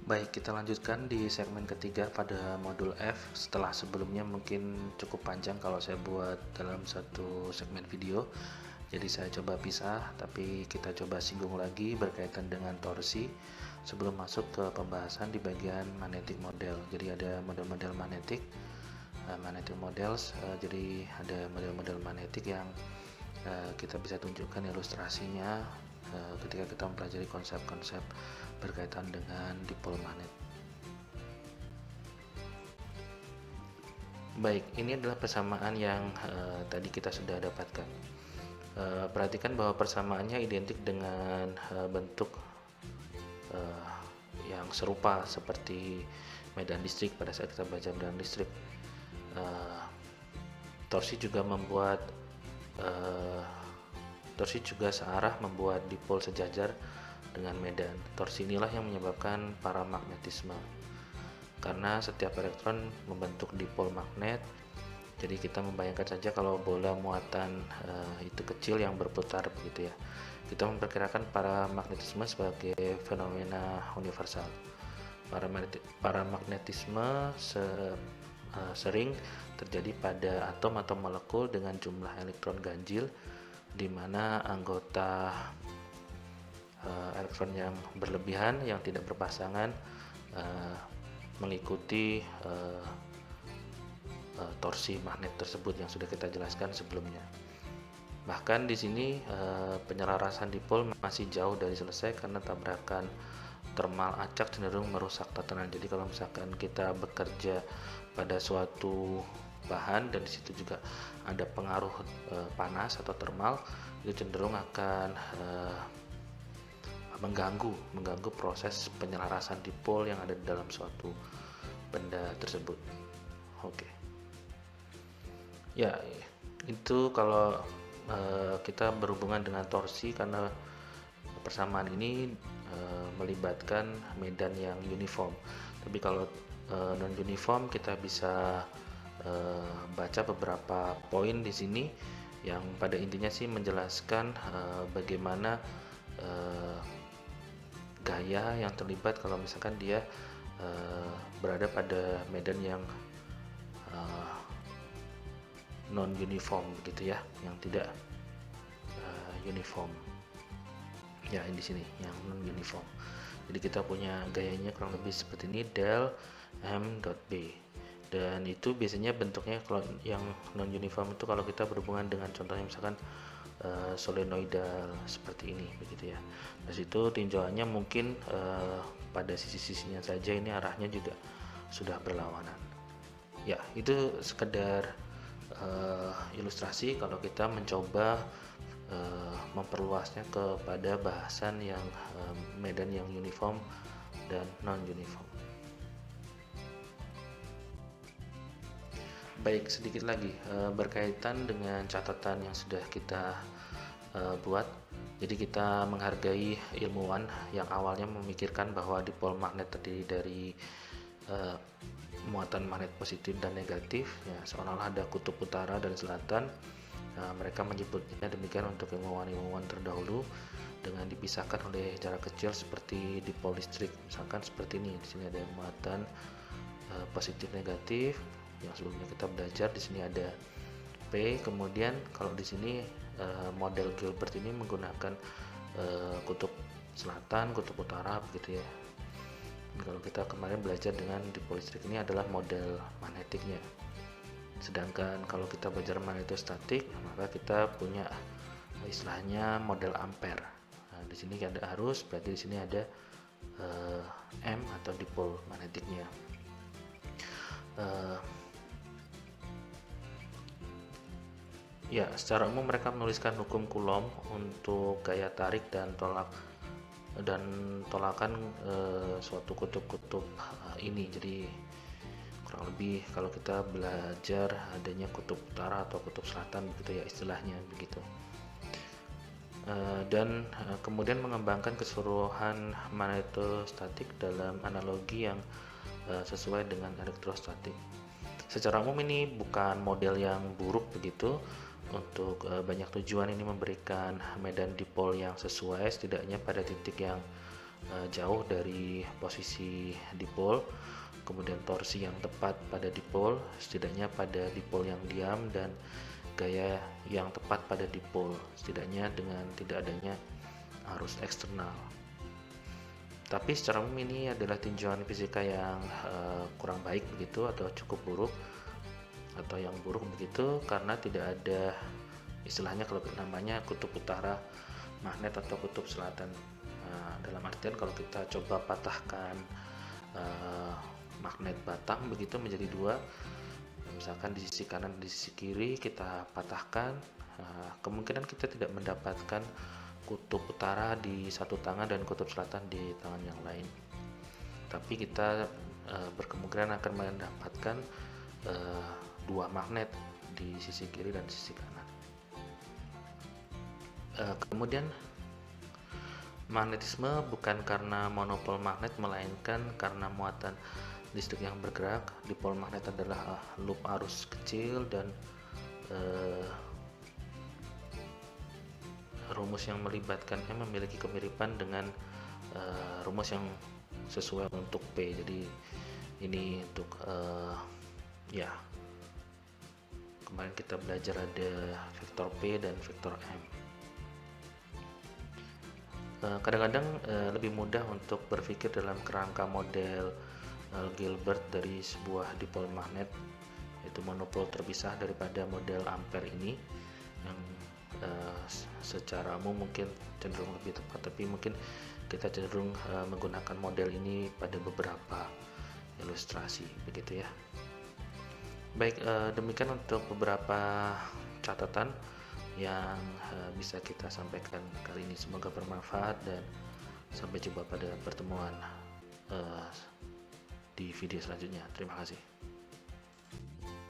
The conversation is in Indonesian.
Baik, kita lanjutkan di segmen ketiga pada modul F. Setelah sebelumnya mungkin cukup panjang kalau saya buat dalam satu segmen video. Jadi saya coba pisah, tapi kita coba singgung lagi berkaitan dengan torsi sebelum masuk ke pembahasan di bagian magnetic model. Jadi ada model-model magnetic, magnetic models. Jadi ada model-model magnetic yang kita bisa tunjukkan ilustrasinya ketika kita mempelajari konsep-konsep berkaitan dengan dipol magnet. Baik, ini adalah persamaan yang tadi kita sudah dapatkan. Perhatikan bahwa persamaannya identik dengan bentuk yang serupa seperti medan listrik pada saat kita belajar medan listrik. Torsi juga searah membuat dipol sejajar dengan medan. Torsi inilah yang menyebabkan paramagnetisme. Karena setiap elektron membentuk dipol magnet, jadi kita membayangkan saja kalau bola muatan itu kecil yang berputar begitu ya. Kita memperkirakan paramagnetisme sebagai fenomena universal. Paramagnetisme sering terjadi pada atom atau molekul dengan jumlah elektron ganjil, di mana anggota elektron yang berlebihan yang tidak berpasangan mengikuti torsi magnet tersebut yang sudah kita jelaskan sebelumnya. Bahkan di sini penyelarasan dipol masih jauh dari selesai karena tabrakan termal acak cenderung merusak tatanan. Jadi kalau misalkan kita bekerja pada suatu bahan dan disitu juga ada pengaruh panas atau termal, itu cenderung akan mengganggu proses penyelarasan dipol yang ada di dalam suatu benda tersebut. Oke. Ya, itu kalau kita berhubungan dengan torsi, karena persamaan ini melibatkan medan yang uniform. Tapi kalau non uniform, kita bisa baca beberapa poin di sini yang pada intinya sih menjelaskan bagaimana gaya yang terlibat kalau misalkan dia berada pada medan yang non uniform begitu ya, yang tidak uniform. Ya, di sini yang non uniform. Jadi kita punya gayanya kurang lebih seperti ini, del m dot b. Dan itu biasanya bentuknya kalau yang non uniform itu kalau kita berhubungan dengan contohnya misalkan solenoidal seperti ini begitu ya. Dari situ tinjauannya mungkin pada sisi-sisinya saja ini arahnya juga sudah berlawanan. Ya, itu sekedar ilustrasi kalau kita mencoba memperluasnya kepada bahasan yang medan yang uniform dan non uniform. Baik, sedikit lagi berkaitan dengan catatan yang sudah kita buat. Jadi kita menghargai ilmuwan yang awalnya memikirkan bahwa dipol magnet terdiri dari muatan magnet positif dan negatif, ya, seolah-olah ada kutub utara dan selatan. Mereka menyebutnya demikian untuk ilmuwan-ilmuwan terdahulu dengan dipisahkan oleh jarak kecil seperti dipol listrik. Misalkan seperti ini, di sini ada muatan positif negatif yang sebelumnya kita belajar. Di sini ada P. Kemudian kalau di sini model Gilbert ini menggunakan kutub selatan, kutub utara begitu ya. Kalau kita kemarin belajar dengan dipol listrik, ini adalah model magnetiknya. Sedangkan kalau kita belajar magnetostatik, maka kita punya istilahnya model ampere. Nah, di sini ada arus, berarti di sini ada M atau dipol magnetiknya. Ya, secara umum mereka menuliskan hukum Coulomb untuk gaya tarik dan tolakan suatu kutub-kutub ini. Jadi kurang lebih kalau kita belajar adanya kutub utara atau kutub selatan begitu ya istilahnya begitu. Dan kemudian mengembangkan keseluruhan magnetostatik dalam analogi yang sesuai dengan elektrostatik. Secara umum ini bukan model yang buruk begitu. Untuk banyak tujuan ini memberikan medan dipol yang sesuai setidaknya pada titik yang jauh dari posisi dipol, kemudian torsi yang tepat pada dipol, setidaknya pada dipol yang diam, dan gaya yang tepat pada dipol, setidaknya dengan tidak adanya arus eksternal. Tapi secara umum ini adalah tinjauan fisika yang kurang baik begitu, atau cukup buruk, atau yang buruk begitu, karena tidak ada istilahnya kalau namanya kutub utara magnet atau kutub selatan. Dalam artian kalau kita coba patahkan magnet batang begitu menjadi dua, misalkan di sisi kanan, di sisi kiri kita patahkan, kemungkinan kita tidak mendapatkan kutub utara di satu tangan dan kutub selatan di tangan yang lain, tapi kita berkemungkinan akan mendapatkan dua magnet di sisi kiri dan sisi kanan. Kemudian magnetisme bukan karena monopol magnet, melainkan karena muatan listrik yang bergerak. Dipol magnet adalah loop arus kecil, dan rumus yang melibatkannya memiliki kemiripan dengan rumus yang sesuai untuk P. Jadi ini untuk ya, kemarin kita belajar ada vektor P dan vektor M. Kadang-kadang lebih mudah untuk berpikir dalam kerangka model Gilbert dari sebuah dipol magnet, yaitu monopol terpisah, daripada model Ampere ini yang secara umum mungkin cenderung lebih tepat, tapi mungkin kita cenderung menggunakan model ini pada beberapa ilustrasi begitu ya. Baik, demikian untuk beberapa catatan yang bisa kita sampaikan kali ini. Semoga bermanfaat, dan sampai jumpa pada pertemuan di video selanjutnya. Terima kasih.